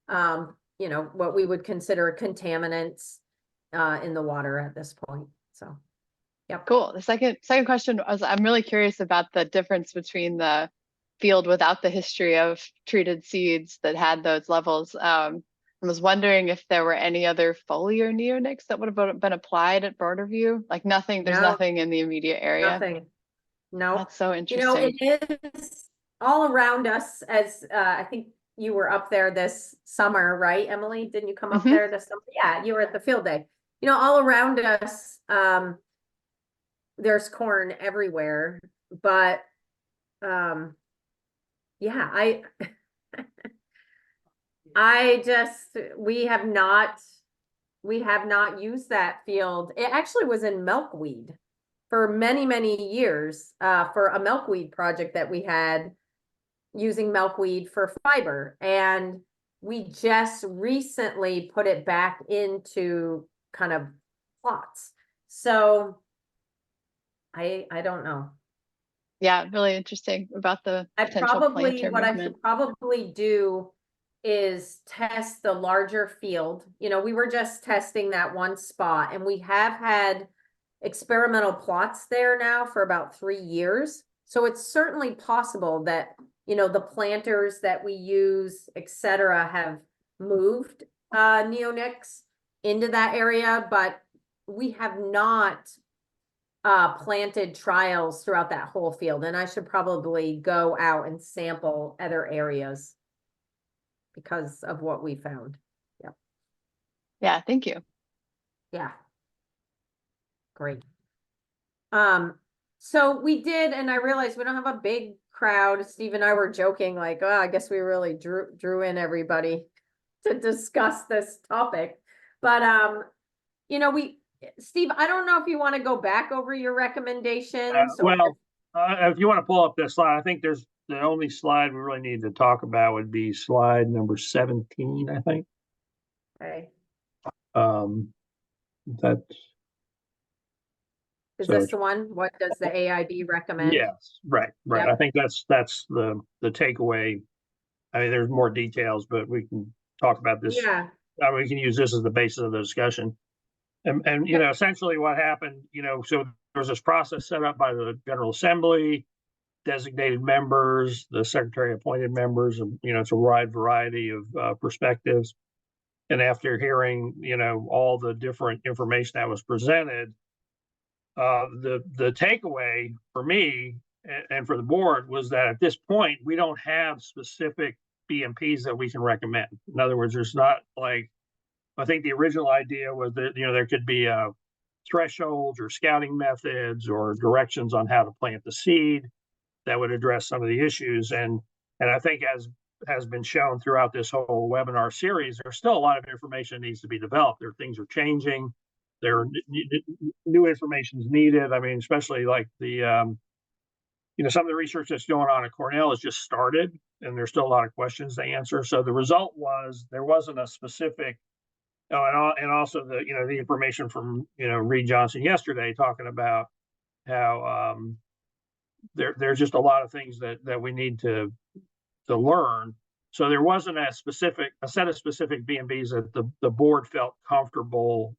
what we would consider contaminants in the water at this point. So, yep. Cool. The second question was, I'm really curious about the difference between the field without the history of treated seeds that had those levels. I was wondering if there were any other foliar neonics that would have been applied at border view. Like nothing, there's No. nothing in the immediate area. Nothing. No. That's so interesting. It is all around us, as I think you were up there this summer, right, Emily? Didn't you come up there this summer? Yeah, you were at the field day. All around us, there's corn everywhere, but yeah, we have not used that field. It actually was in milkweed for many, many years, for a milkweed project that we had, using milkweed for fiber. And we just recently put it back into kind of plots. So I don't know. Yeah, really interesting about the potential planter What I movement. should probably do is test the larger field. We were just testing that one spot, and we have had experimental plots there now for about 3 years. So it's certainly possible that, the planters that we use, etc., have moved neonics into that area, but we have not planted trials throughout that whole field. And I should probably go out and sample other areas because of what we found. Yep. Yeah, thank you. Yeah. Great. So we did, and I realized we don't have a big crowd. Steve and I were joking, like, oh, I guess we really drew in everybody to discuss this topic. But Steve, I don't know if you want to go back over your recommendations. If you want to pull up this slide, I think there's the only slide we really need to talk about would be slide number 17, I think. Okay. That's Is this the one? What does the AIB recommend? Yes, right. Yep. I think that's the takeaway. I mean, there's more details, but we can talk about this. Yeah. We can use this as the basis of the discussion. And essentially what happened, so there was this process set up by the General Assembly, designated members, the Secretary appointed members, and, it's a wide variety of perspectives. And after hearing, all the different information that was presented, the takeaway for me and for the board was that at this point, we don't have specific BMPs that we can recommend. In other words, there's not like, I think the original idea was that, there could be thresholds or scouting methods or directions on how to plant the seed that would address some of the issues. And I think, as has been shown throughout this whole webinar series, there's still a lot of information that needs to be developed. Things are changing. There are new information is needed. I mean, especially like the, some of the research that's going on at Cornell has just started, and there's still a lot of questions to answer. So the result was there wasn't a specific, and also the, the information from, Reed Johnson yesterday talking about how there's just a lot of things that we need to learn. So there wasn't a set of specific BMBs that the board felt comfortable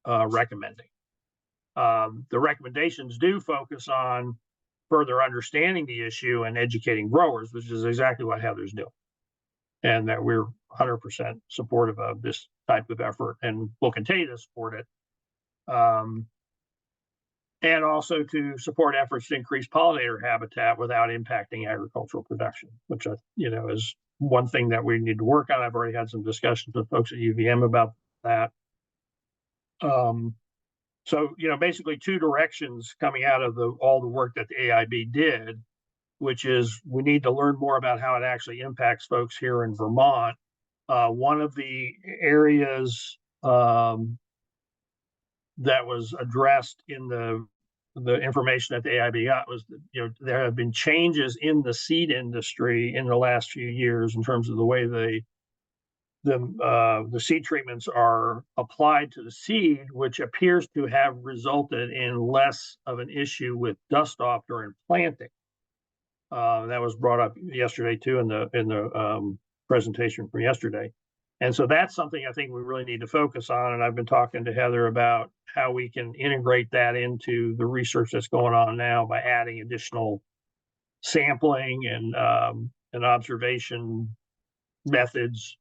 recommending. The recommendations do focus on further understanding the issue and educating growers, which is exactly what Heather's doing, and that we're 100% supportive of this type of effort and will continue to support it. And also to support efforts to increase pollinator habitat without impacting agricultural production, which is one thing that we need to work on. I've already had some discussions with folks at UVM about that. So, basically 2 directions coming out of all the work that the AIB did, which is we need to learn more about how it actually impacts folks here in Vermont. One of the areas that was addressed in the information that the AIB got was that, there have been changes in the seed industry in the last few years in terms of the way the seed treatments are applied to the seed, which appears to have resulted in less of an issue with dust off during planting. That was brought up yesterday too in the presentation from yesterday. And so that's something I think we really need to focus on. And I've been talking to Heather about how we can integrate that into the research that's going on now by adding additional sampling and observation methods,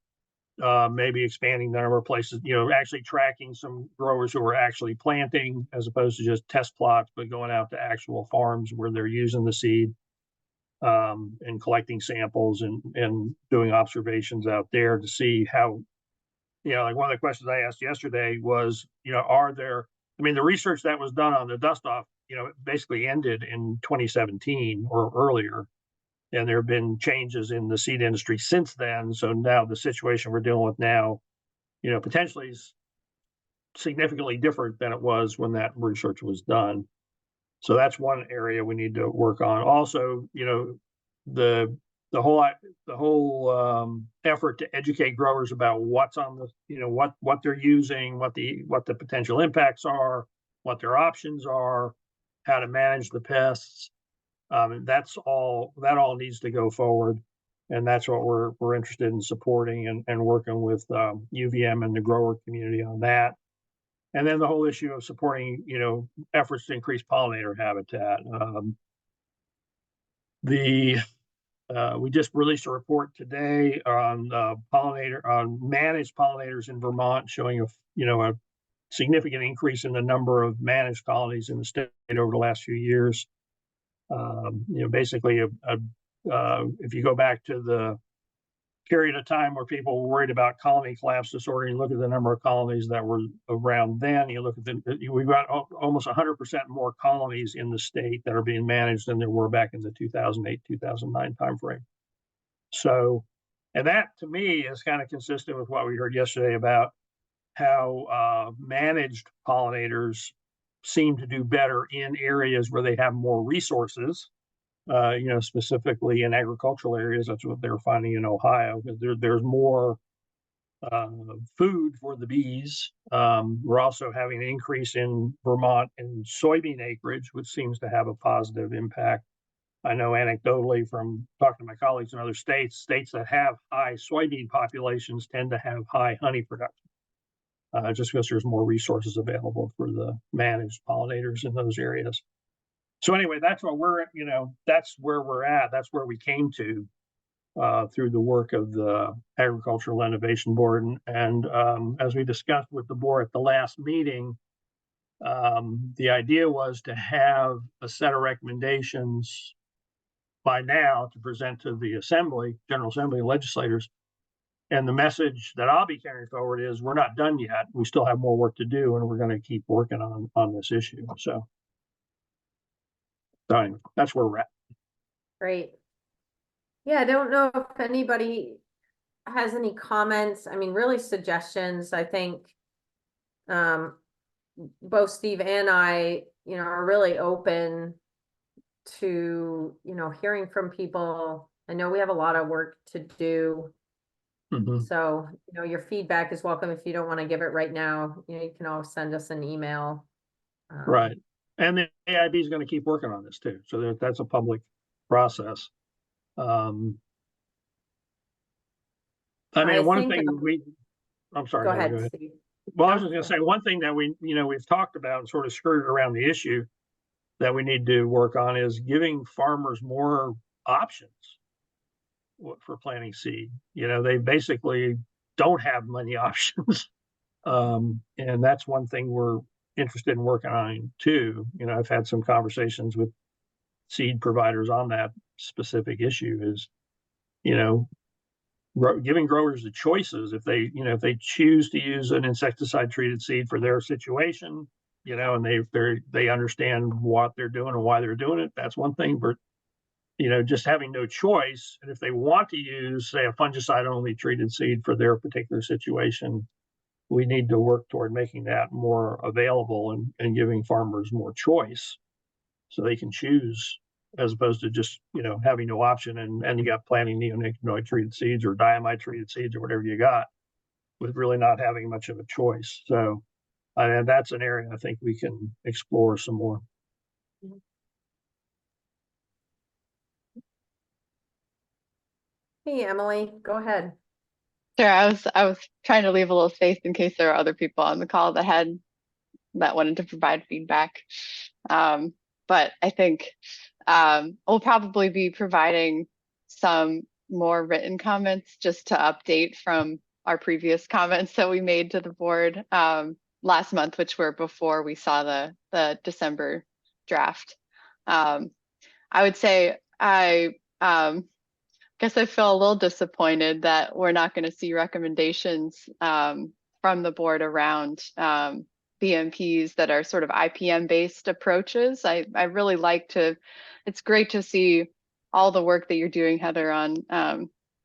maybe expanding the number of places, actually tracking some growers who are actually planting as opposed to just test plots, but going out to actual farms where they're using the seed, and collecting samples and doing observations out there to see how, like one of the questions I asked yesterday was, the research that was done on the dust off, basically ended in 2017 or earlier. And there have been changes in the seed industry since then. So now the situation we're dealing with now, potentially is significantly different than it was when that research was done. So that's one area we need to work on. Also, the whole effort to educate growers about what's on the, what they're using, what the potential impacts are, what their options are, how to manage the pests. That all needs to go forward, and that's what we're interested in supporting and working with UVM and the grower community on that. And then the whole issue of supporting, efforts to increase pollinator habitat. We just released a report today on managed pollinators in Vermont, showing a significant increase in the number of managed colonies in the state over the last few years. Basically, if you go back to the period of time where people were worried about colony collapse disorder, you look at the number of colonies that were around then, you look at we've got almost 100% more colonies in the state that are being managed than there were back in the 2008, 2009 timeframe. So, and that to me is kind of consistent with what we heard yesterday about how managed pollinators seem to do better in areas where they have more resources, specifically in agricultural areas. That's what they're finding in Ohio, because there's more food for the bees. We're also having an increase in Vermont in soybean acreage, which seems to have a positive impact. I know anecdotally from talking to my colleagues in other states that have high soybean populations tend to have high honey production. Just because there's more resources available for the managed pollinators in those areas. So anyway, that's what that's where we're at. That's where we came to through the work of the Agricultural Innovation Board. And as we discussed with the board at the last meeting, the idea was to have a set of recommendations by now to present to the General Assembly legislators. And the message that I'll be carrying forward is we're not done yet. We still have more work to do, and we're going to keep working on this issue. So anyway, that's where we're at. Great. Yeah, I don't know if anybody has any comments. I mean, really suggestions. I think both Steve and I, are really open to, hearing from people. I know we have a lot of work to do. Mm-hmm. So, your feedback is welcome. If you don't want to give it right now, you can always send us an email. Right. And the AIB is going to keep working on this too. So that's a public process. I'm sorry. Go ahead, Steve. Well, I was just going to say one thing that we've talked about and sort of skirted around the issue that we need to work on is giving farmers more options for planting seed. They basically don't have many options. And that's one thing we're interested in working on too. I've had some conversations with seed providers on that specific issue is, giving growers the choices if they choose to use an insecticide treated seed for their situation, and they understand what they're doing and why they're doing it. That's one thing, but just having no choice. And if they want to use, say, a fungicide only treated seed for their particular situation, we need to work toward making that more available and giving farmers more choice so they can choose, as opposed to just, having no option and you got planting neonicotinoid treated seeds or diamide treated seeds or whatever you got. with really not having much of a choice. So, and that's an area I think we can explore some more. Hey, Emily, go ahead. Sure, I was trying to leave a little space in case there are other people on the call that wanted to provide feedback. But I think we'll probably be providing some more written comments just to update from our previous comments that we made to the board last month, which were before we saw the December draft. I would say I guess I feel a little disappointed that we're not going to see recommendations from the board around BMPs that are sort of IPM based approaches. I really like to, it's great to see all the work that you're doing, Heather,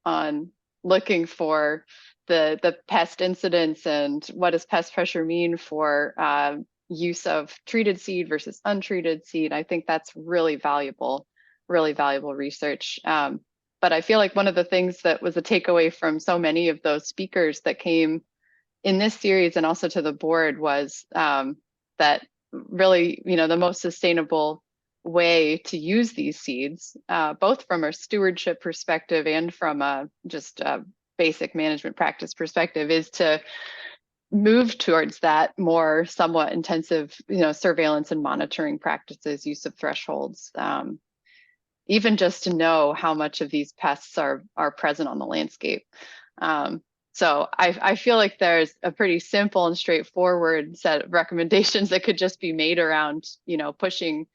on looking for the pest incidents and what does pest pressure mean for use of treated seed versus untreated seed. I think that's really valuable research. But I feel like one of the things that was a takeaway from so many of those speakers that came in this series and also to the board was that really, the most sustainable way to use these seeds, both from a stewardship perspective and from just a basic management practice perspective, is to move towards that more somewhat intensive, surveillance and monitoring practices, use of thresholds, even just to know how much of these pests are present on the landscape. So I feel like there's a pretty simple and straightforward set of recommendations that could just be made around, pushing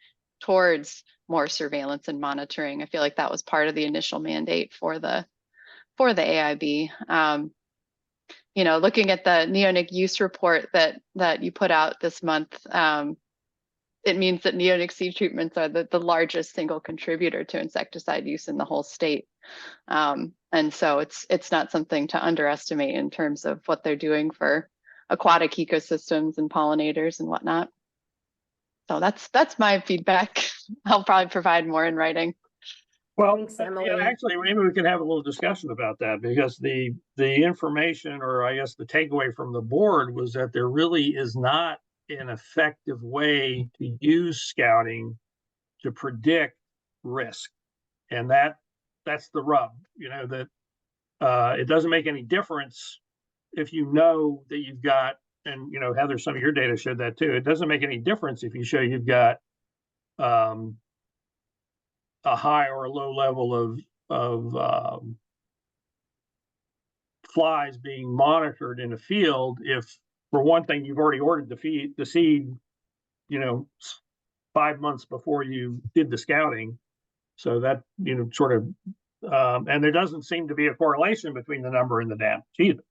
towards more surveillance and monitoring. I feel like that was part of the initial mandate for the AIB. Looking at the neonic use report that you put out this month, it means that neonic seed treatments are the largest single contributor to insecticide use in the whole state. And so it's not something to underestimate in terms of what they're doing for aquatic ecosystems and pollinators and whatnot. So that's my feedback. I'll probably provide more in writing. Well, Thanks, Emily. actually, maybe we can have a little discussion about that, because the information, or I guess the takeaway from the board, was that there really is not an effective way to use scouting to predict risk, and that's the rub. That it doesn't make any difference if you know that you've got, and Heather, some of your data showed that too. It doesn't make any difference if you show you've got a high or a low level of flies being monitored in a field, if, for one thing, you've already ordered the seed 5 months before you did the scouting. So that sort of and there doesn't seem to be a correlation between the number and the damage either.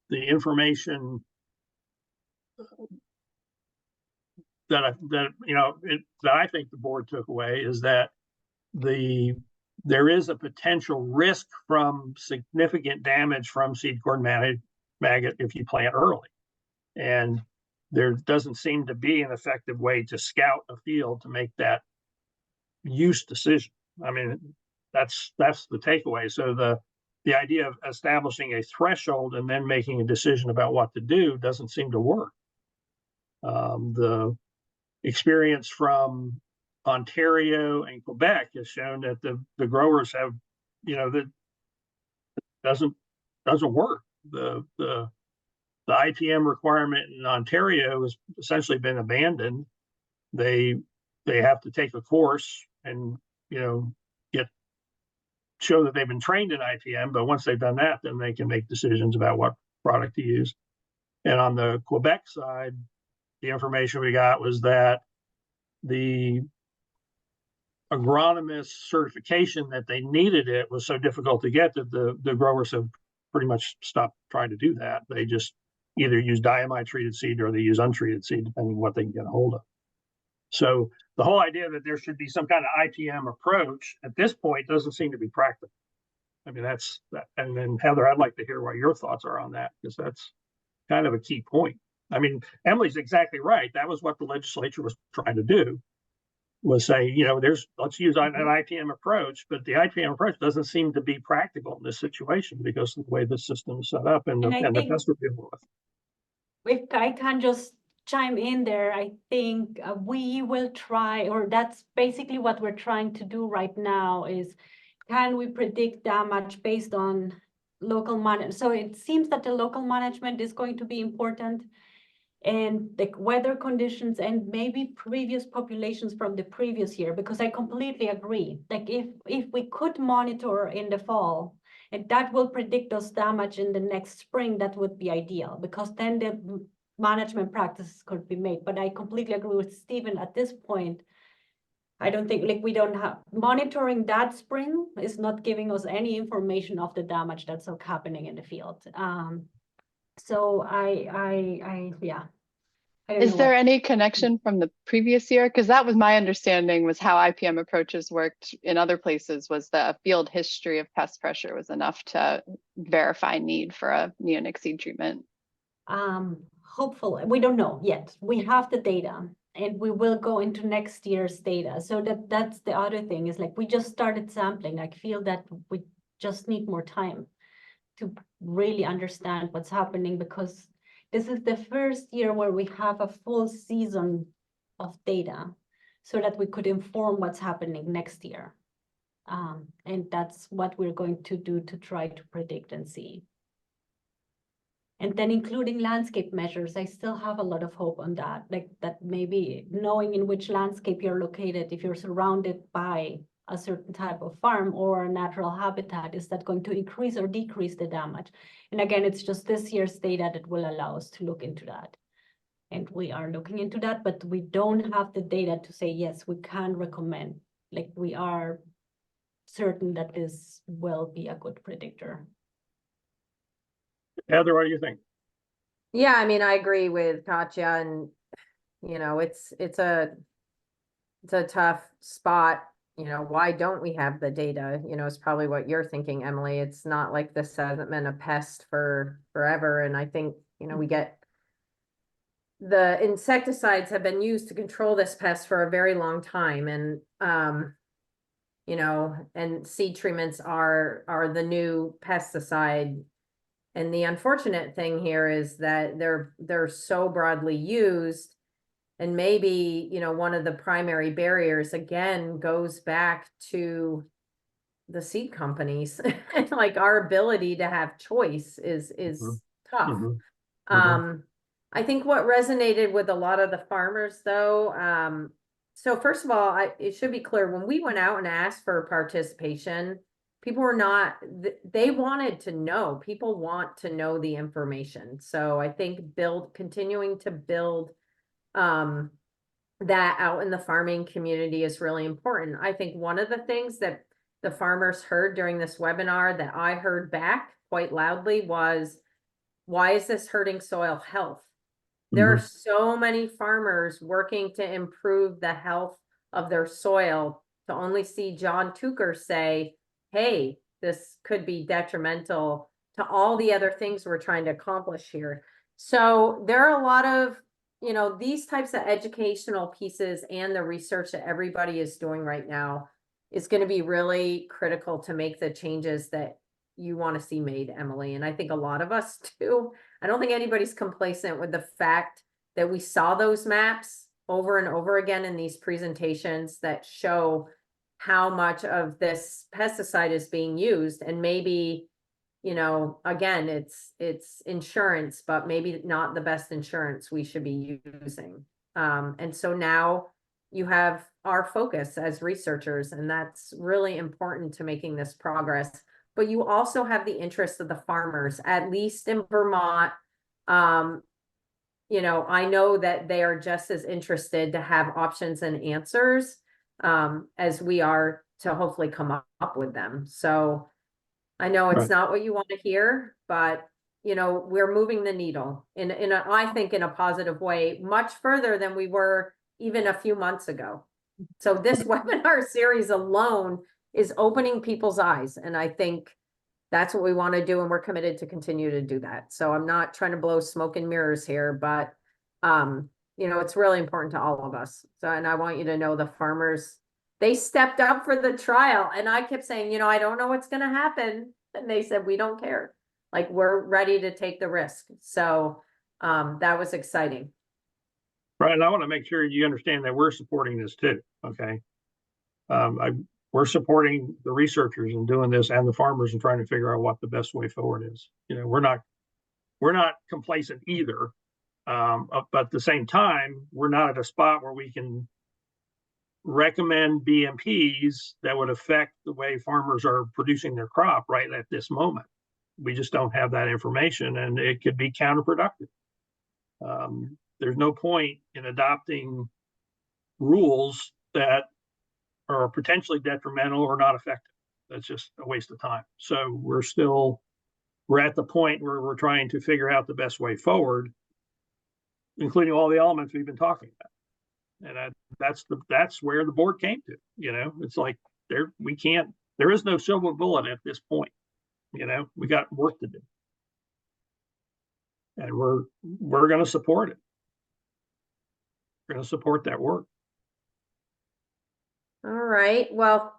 The information that I think the board took away is that there is a potential risk from significant damage from seed corn maggot if you plant early, and there doesn't seem to be an effective way to scout a field to make that use decision. I mean, that's the takeaway. So the idea of establishing a threshold and then making a decision about what to do doesn't seem to work. The experience from Ontario and Quebec has shown that the growers have, that doesn't work. The IPM requirement in Ontario has essentially been abandoned. They have to take a course and show that they've been trained in IPM, but once they've done that, then they can make decisions about what product to use. And on the Quebec side, the information we got was that the agronomist certification that they needed it was so difficult to get that the growers have pretty much stopped trying to do that. They just either use diamide treated seed or they use untreated seed, depending on what they can get a hold of. So the whole idea that there should be some kind of IPM approach at this point doesn't seem to be practical. I mean, that's that. And then Heather, I'd like to hear what your thoughts are on that, because that's kind of a key point. I mean, Emily's exactly right. That was what the legislature was trying to do, was saying, let's use an IPM approach, but the IPM approach doesn't seem to be practical in this situation because of the way the system is set up and And I the think- test we're dealing with. If I can just chime in there, I think we will try, or that's basically what we're trying to do right now is, can we predict damage based on local management? So it seems that the local management is going to be important, and the weather conditions and maybe previous populations from the previous year, because I completely agree. Like if we could monitor in the fall, and that will predict us damage in the next spring, that would be ideal, because then the management practices could be made. But I completely agree with Steven at this point. I don't think, like, we don't have monitoring that spring is not giving us any information of the damage that's happening in the field. So yeah. I don't Is know there what- any connection from the previous year? Because that was my understanding, was how IPM approaches worked in other places, was that a field history of pest pressure was enough to verify need for a neonic seed treatment. Hopefully, we don't know yet. We have the data and we will go into next year's data. So that's the other thing, is like, we just started sampling. I feel that we just need more time to really understand what's happening, because this is the first year where we have a full season of data so that we could inform what's happening next year. And that's what we're going to do to try to predict and see. And then including landscape measures, I still have a lot of hope on that. Like that maybe knowing in which landscape you're located, if you're surrounded by a certain type of farm or a natural habitat, is that going to increase or decrease the damage? And again, it's just this year's data that will allow us to look into that. And we are looking into that, but we don't have the data to say, yes, we can recommend. Like, we are certain that this will be a good predictor. Heather, what do you think? Yeah, I mean, I agree with Katya, and it's a tough spot. Why don't we have the data? It's probably what you're thinking, Emily. It's not like this hasn't been a pest for forever. And I think, we get the insecticides have been used to control this pest for a very long time. And, and seed treatments are the new pesticide. And the unfortunate thing here is that they're so broadly used. And maybe, one of the primary barriers again goes back to the seed companies. Like, our ability to have choice is tough. Mhm. I think what resonated with a lot of the farmers though, so first of all, it should be clear, when we went out and asked for participation, people were not, they wanted to know, people want to know the information. So I think continuing to build that out in the farming community is really important. I think one of the things that the farmers heard during this webinar that I heard back quite loudly was, why is this hurting soil health? There are so many farmers working to improve the health of their soil, to only see John Tucker say, hey, this could be detrimental to all the other things we're trying to accomplish here. So there are a lot of, these types of educational pieces, and the research that everybody is doing right now is going to be really critical to make the changes that you want to see made, Emily. And I think a lot of us do. I don't think anybody's complacent with the fact that we saw those maps over and over again in these presentations that show how much of this pesticide is being used. And maybe, again, it's insurance, but maybe not the best insurance we should be using. And so now you have our focus as researchers, and that's really important to making this progress. But you also have the interest of the farmers, at least in Vermont. I know that they are just as interested to have options and answers as we are to hopefully come up with them. So I know it's Right. not what you want to hear, but we're moving the needle I think in a positive way, much further than we were even a few months ago. So this webinar series alone is opening people's eyes. And I think that's what we want to do. And we're committed to continue to do that. So I'm not trying to blow smoke and mirrors here, but you know, it's really important to all of us. So, and I want you to know the farmers, they stepped up for the trial, and I kept saying, you know, I don't know what's gonna happen. And they said, we don't care. Like, we're ready to take the risk. So, that was exciting. Right, and I want to make sure you understand that we're supporting this too, okay? We're supporting the researchers in doing this and the farmers and trying to figure out what the best way forward is. You know, we're not complacent either. But at the same time, we're not at a spot where we can recommend BMPs that would affect the way farmers are producing their crop right at this moment. We just don't have that information, and it could be counterproductive. There's no point in adopting rules that are potentially detrimental or not effective. That's just a waste of time. So we're at the point where we're trying to figure out the best way forward, including all the elements we've been talking about. And that's where the board came to. You know, it's like there is no silver bullet at this point. You know, we got work to do, and we're going to support it. We're going to support that work. All right, well,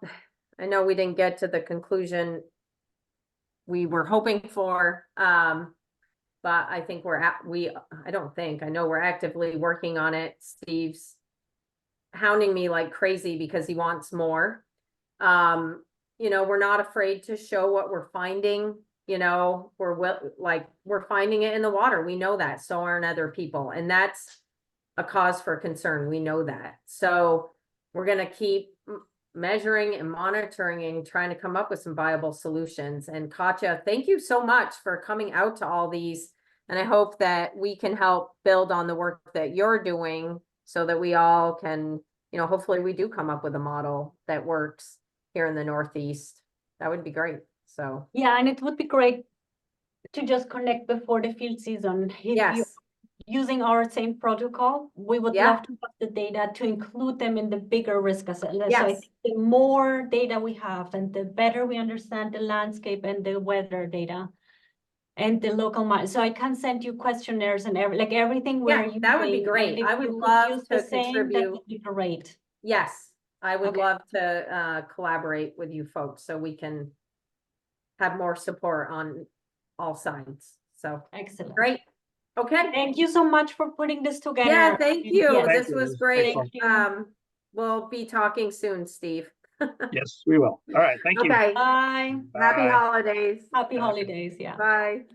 I know we didn't get to the conclusion we were hoping for, but I think I know we're actively working on it. Steve's hounding me like crazy because he wants more. You know, we're not afraid to show what we're finding. You know, we're finding it in the water. We know that, so aren't other people, and that's a cause for concern. We know that. So we're going to keep measuring and monitoring and trying to come up with some viable solutions. And Katja, thank you so much for coming out to all these. And I hope that we can help build on the work that you're doing so that we all can, you know, hopefully we do come up with a model that works here in the Northeast. That would be great. So Yeah, and it would be great to just connect before the field season. If you're yes, using our same protocol, we would Yeah. love to have the data to include them in the bigger risk assessment. So I Yes. think the more data we have and the better we understand the landscape and the weather data and the local mind. So I can send you questionnaires and everything we're Yeah, that would be using, great. and if I would you could love use to the same, that contribute. would be great. Yes, I would Okay. love to collaborate with you folks so we can have more support on all sides. So Excellent. great. Okay. Thank you so much for putting this together. Yeah, thank you. Yes. Thank This you. was It was great. excellent. Thank you. We'll be talking soon, Steve. Yes, we will. All right. Thank you. Okay. Bye. Happy Bye. holidays. Happy holidays. Yeah. Bye.